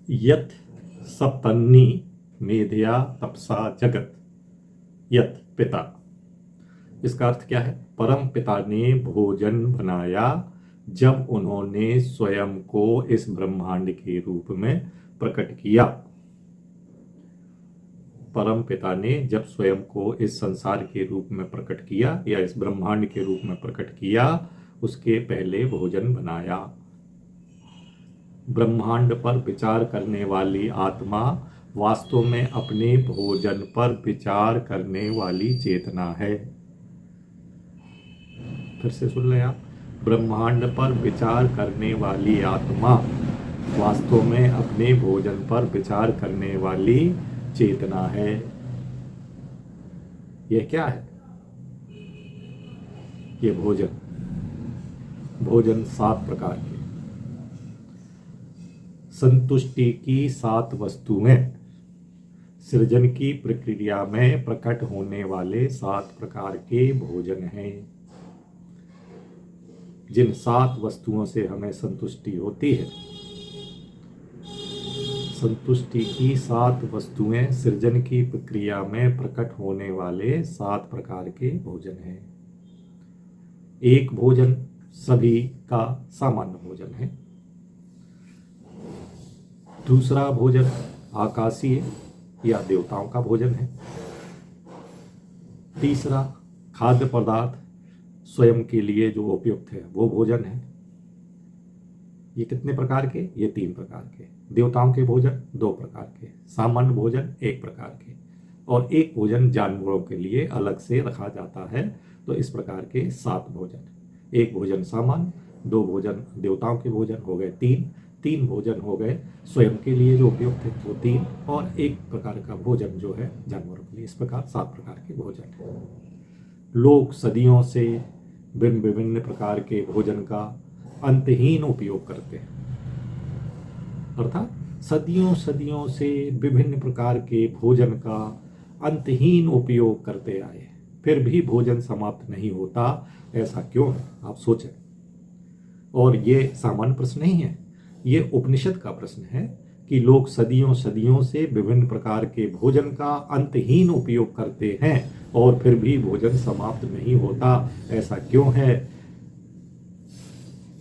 यत् सप्तन्नी मेधया तपसा जगत, यत् पिता। इसका अर्थ क्या है? परम पिता ने भोजन बनाया जब उन्होंने स्वयं को इस ब्रह्मांड के रूप में प्रकट किया। परम पिता ने जब स्वयं को इस संसार के रूप में प्रकट किया या इस ब्रह्मांड के रूप में प्रकट किया, उसके पहले भोजन बनाया। ब्रह्मांड पर विचार करने वाली आत्मा वास्तव में अपने भोजन पर विचार करने वाली चेतना है। फिर से सुन लें आप, ब्रह्मांड पर विचार करने वाली आत्मा वास्तव में अपने भोजन पर विचार करने वाली चेतना है। यह क्या है? ये भोजन 7 प्रकार के, संतुष्टि की 7 वस्तुएं, सृजन की प्रक्रिया में प्रकट होने वाले 7 प्रकार के भोजन हैं। जिन 7 वस्तुओं से हमें संतुष्टि होती है, संतुष्टि की 7 वस्तुएं सृजन की प्रक्रिया में प्रकट होने वाले 7 प्रकार के भोजन हैं। एक भोजन सभी का सामान्य भोजन है। दूसरा भोजन आकाशीय या देवताओं का भोजन है। तीसरा खाद्य पदार्थ स्वयं के लिए जो उपयुक्त है वो भोजन है। ये कितने प्रकार के? ये 3 प्रकार के। देवताओं के भोजन 2 प्रकार के, सामान्य भोजन 1 प्रकार के, और एक भोजन जानवरों के लिए अलग से रखा जाता है। तो इस प्रकार के 7 भोजन। एक भोजन सामान्य, 2 भोजन देवताओं के भोजन हो गए 3 भोजन हो गए स्वयं के लिए जो उपयुक्त है वो 3, और 1 प्रकार का भोजन जो है जानवरों के लिए। इस प्रकार 7 प्रकार के भोजन। लोग सदियों से भिन्न विभिन्न प्रकार के भोजन का अंतहीन उपयोग करते हैं, अर्थात सदियों से विभिन्न प्रकार के भोजन का अंतहीन उपयोग करते आए, फिर भी भोजन समाप्त नहीं होता। ऐसा क्यों है? आप सोचें। और ये सामान्य प्रश्न नहीं है, ये उपनिषद का प्रश्न है कि लोग सदियों से विभिन्न प्रकार के भोजन का अंतहीन उपयोग करते हैं और फिर भी भोजन समाप्त नहीं होता। ऐसा क्यों है?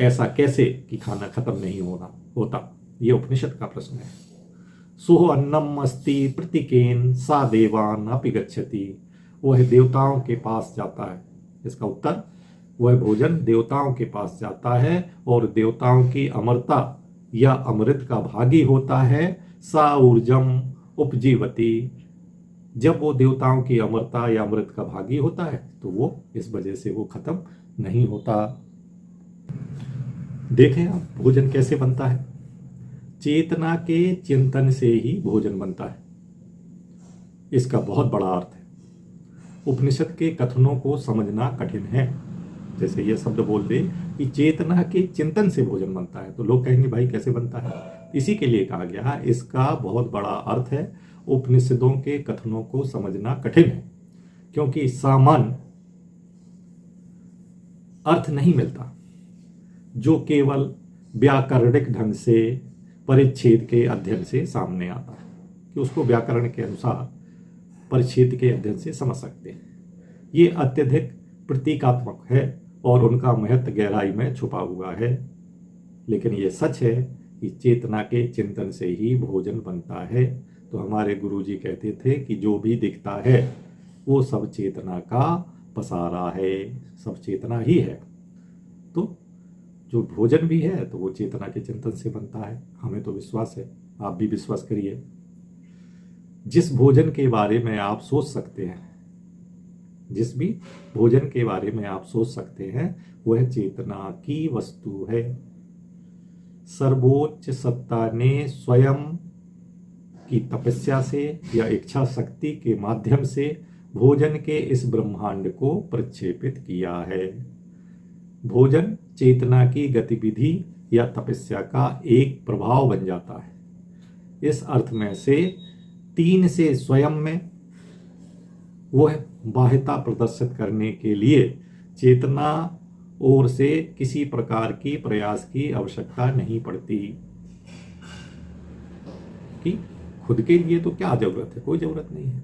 ऐसा कैसे कि खाना खत्म नहीं होता? ये उपनिषद का प्रश्न है। सुह अन्नम अस्ति प्रतिकेन सा देवान अपि गच्छति। वह देवताओं के पास जाता है। इसका उत्तर, वह भोजन देवताओं के पास जाता है और देवताओं की अमरता या अमृत का भागी होता है। सा ऊर्जम उपजीवती। जब वो देवताओं की अमरता या अमृत का भागी होता है तो वो इस वजह से वो खत्म नहीं होता। देखें आप, भोजन कैसे बनता है? चेतना के चिंतन से ही भोजन बनता है। इसका बहुत बड़ा अर्थ है। उपनिषद के कथनों को समझना कठिन है। जैसे ये शब्द बोल दे कि चेतना के चिंतन से भोजन बनता है, तो लोग कहेंगे भाई कैसे बनता है? इसी के लिए कहा गया, इसका बहुत बड़ा अर्थ है। उपनिषदों के कथनों को समझना कठिन है क्योंकि सामान्य अर्थ नहीं मिलता जो केवल व्याकरणिक ढंग से परिच्छेद के अध्ययन से सामने आता है, कि उसको व्याकरण के अनुसार परिच्छेद के अध्ययन से समझ सकते हैं। ये अत्यधिक प्रतीकात्मक है और उनका महत्व गहराई में छुपा हुआ है। लेकिन ये सच है कि चेतना के चिंतन से ही भोजन बनता है। तो हमारे गुरुजी कहते थे कि जो भी दिखता है वो सब चेतना का पसारा है, सब चेतना ही है। तो जो भोजन भी है तो वो चेतना के चिंतन से बनता है। हमें तो विश्वास है, आप भी विश्वास करिए। जिस भोजन के बारे में आप सोच सकते हैं, जिस भी भोजन के बारे में आप सोच सकते हैं, वह चेतना की वस्तु है। सर्वोच्च सत्ता ने स्वयं की तपस्या से या इच्छा शक्ति के माध्यम से भोजन के इस ब्रह्मांड को प्रक्षेपित किया है। भोजन चेतना की गतिविधि या तपस्या का एक प्रभाव बन जाता है। इस अर्थ में से 3 से स्वयं में वह बाह्यता प्रदर्शित करने के लिए चेतना ओर से किसी प्रकार की प्रयास की आवश्यकता नहीं पड़ती। कि खुद के लिए तो क्या ज़रूरत है, कोई ज़रूरत नहीं है।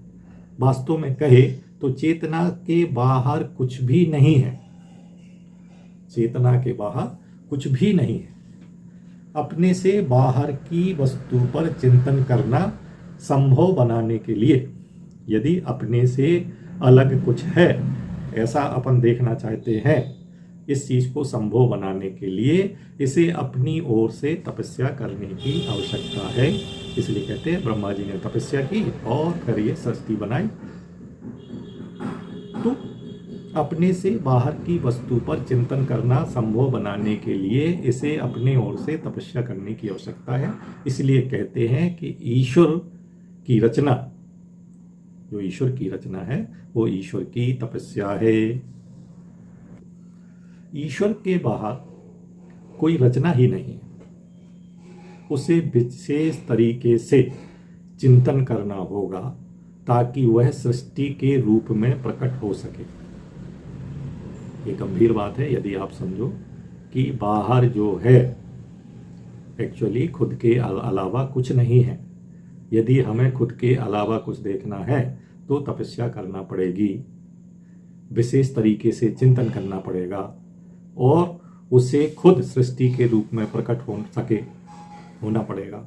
वास्तव में कहे तो चेतना के बाहर कुछ भी नहीं है, चेतना के बाहर कुछ भी नहीं है। अपने से बाहर की वस्तु पर चिंतन करना संभव बनाने के लिए, यदि अपने से अलग कुछ है ऐसा अपन देखना चाहते हैं, इस चीज़ को संभव बनाने के लिए इसे अपनी ओर से तपस्या करने की आवश्यकता है। इसलिए कहते हैं ब्रह्मा जी ने तपस्या की और फिर ये सृष्टि बनाई। तो अपने से बाहर की वस्तु पर चिंतन करना संभव बनाने के लिए इसे अपने ओर से तपस्या करने की आवश्यकता है। इसलिए कहते हैं कि ईश्वर की रचना, जो ईश्वर की रचना है वो ईश्वर की तपस्या है। ईश्वर के बाहर कोई रचना ही नहीं है, उसे विशेष तरीके से चिंतन करना होगा ताकि वह सृष्टि के रूप में प्रकट हो सके। ये गंभीर बात है यदि आप समझो कि बाहर जो है एक्चुअली खुद के अलावा कुछ नहीं है। यदि हमें खुद के अलावा कुछ देखना है तो तपस्या करना पड़ेगी, विशेष तरीके से चिंतन करना पड़ेगा और उसे खुद सृष्टि के रूप में प्रकट हो सके होना पड़ेगा।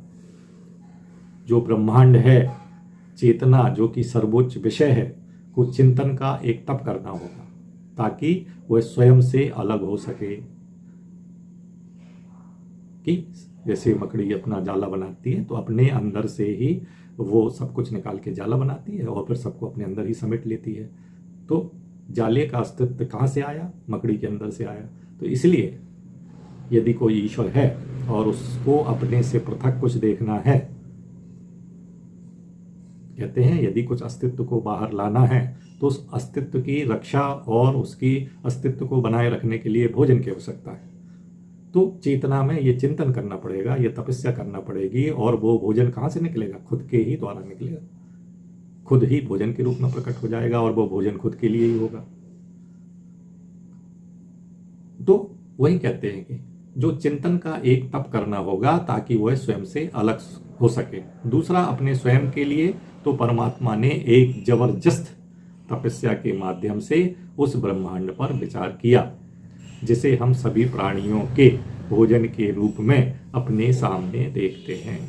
जो ब्रह्मांड है, चेतना जो कि सर्वोच्च विषय है, को चिंतन का एक तप करना होगा ताकि वह स्वयं से अलग हो सके। कि जैसे मकड़ी अपना जाला बनाती है तो अपने अंदर से ही वो सब कुछ निकाल के जाला बनाती है और फिर सबको अपने अंदर ही समेट लेती है। तो जाले का अस्तित्व कहाँ से आया? मकड़ी के अंदर से आया। तो इसलिए यदि कोई ईश्वर है और उसको अपने से पृथक कुछ देखना है, कहते हैं यदि कुछ अस्तित्व को बाहर लाना है तो उस अस्तित्व की रक्षा और उसकी अस्तित्व को बनाए रखने के लिए भोजन की आवश्यकता है। तो चेतना में ये चिंतन करना पड़ेगा, ये तपस्या करना पड़ेगी और वो भोजन कहाँ से निकलेगा? खुद के ही द्वारा निकलेगा, खुद ही भोजन के रूप में प्रकट हो जाएगा और वो भोजन खुद के लिए ही होगा। तो वही कहते हैं कि जो चिंतन का एक तप करना होगा ताकि वह स्वयं से अलग हो सके। दूसरा, अपने स्वयं के लिए तो परमात्मा ने एक जबरदस्त तपस्या के माध्यम से उस ब्रह्मांड पर विचार किया जिसे हम सभी प्राणियों के भोजन के रूप में अपने सामने देखते हैं।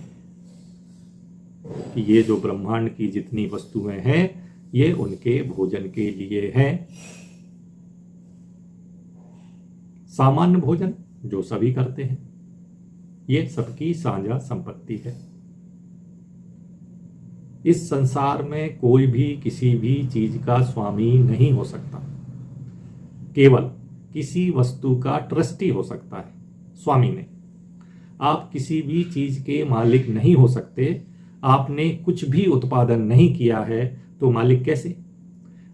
कि ये जो ब्रह्मांड की जितनी वस्तुएं हैं ये उनके भोजन के लिए हैं। सामान्य भोजन जो सभी करते हैं, ये सबकी साझा संपत्ति है। इस संसार में कोई भी किसी भी चीज का स्वामी नहीं हो सकता, केवल किसी वस्तु का ट्रस्टी हो सकता है, स्वामी नहीं। आप किसी भी चीज के मालिक नहीं हो सकते। आपने कुछ भी उत्पादन नहीं किया है तो मालिक कैसे?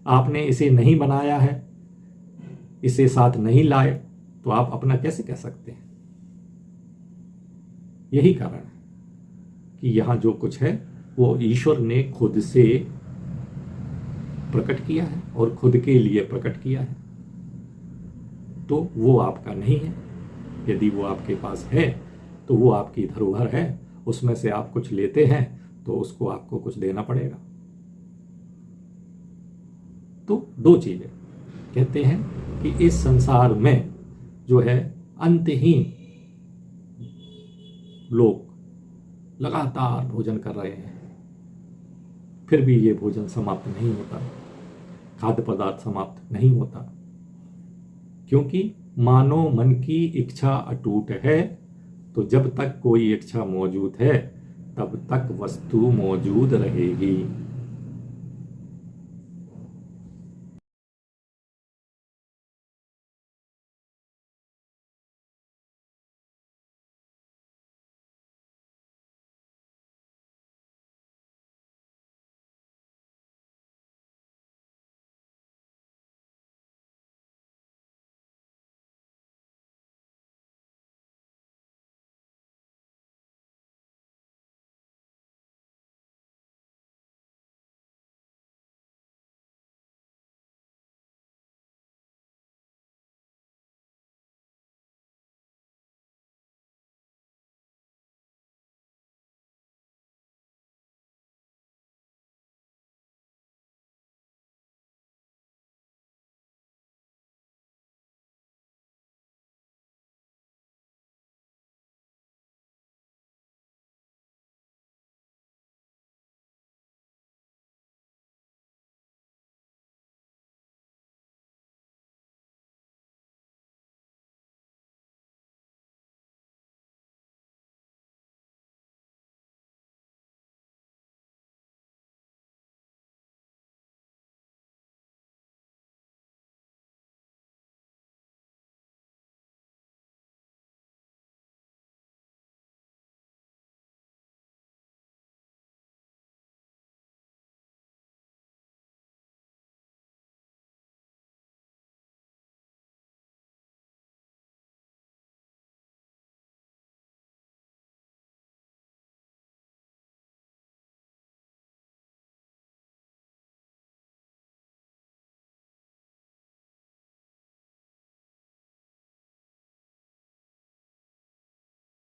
आपने इसे नहीं बनाया है, इसे साथ नहीं लाए तो आप अपना कैसे कह सकते हैं? यही कारण है कि यहां जो कुछ है वो ईश्वर ने खुद से प्रकट किया है और खुद के लिए प्रकट किया है। तो वो आपका नहीं है। यदि वो आपके पास है तो वो आपकी धरोहर है, उसमें से आप कुछ लेते हैं तो उसको आपको कुछ देना पड़ेगा। तो दो चीजें कहते हैं कि इस संसार में जो है अंतहीन लोग लगातार भोजन कर रहे हैं, फिर भी ये भोजन समाप्त नहीं होता, खाद्य पदार्थ समाप्त नहीं होता, क्योंकि मानो मन की इच्छा अटूट है। तो जब तक कोई इच्छा मौजूद है तब तक वस्तु मौजूद रहेगी।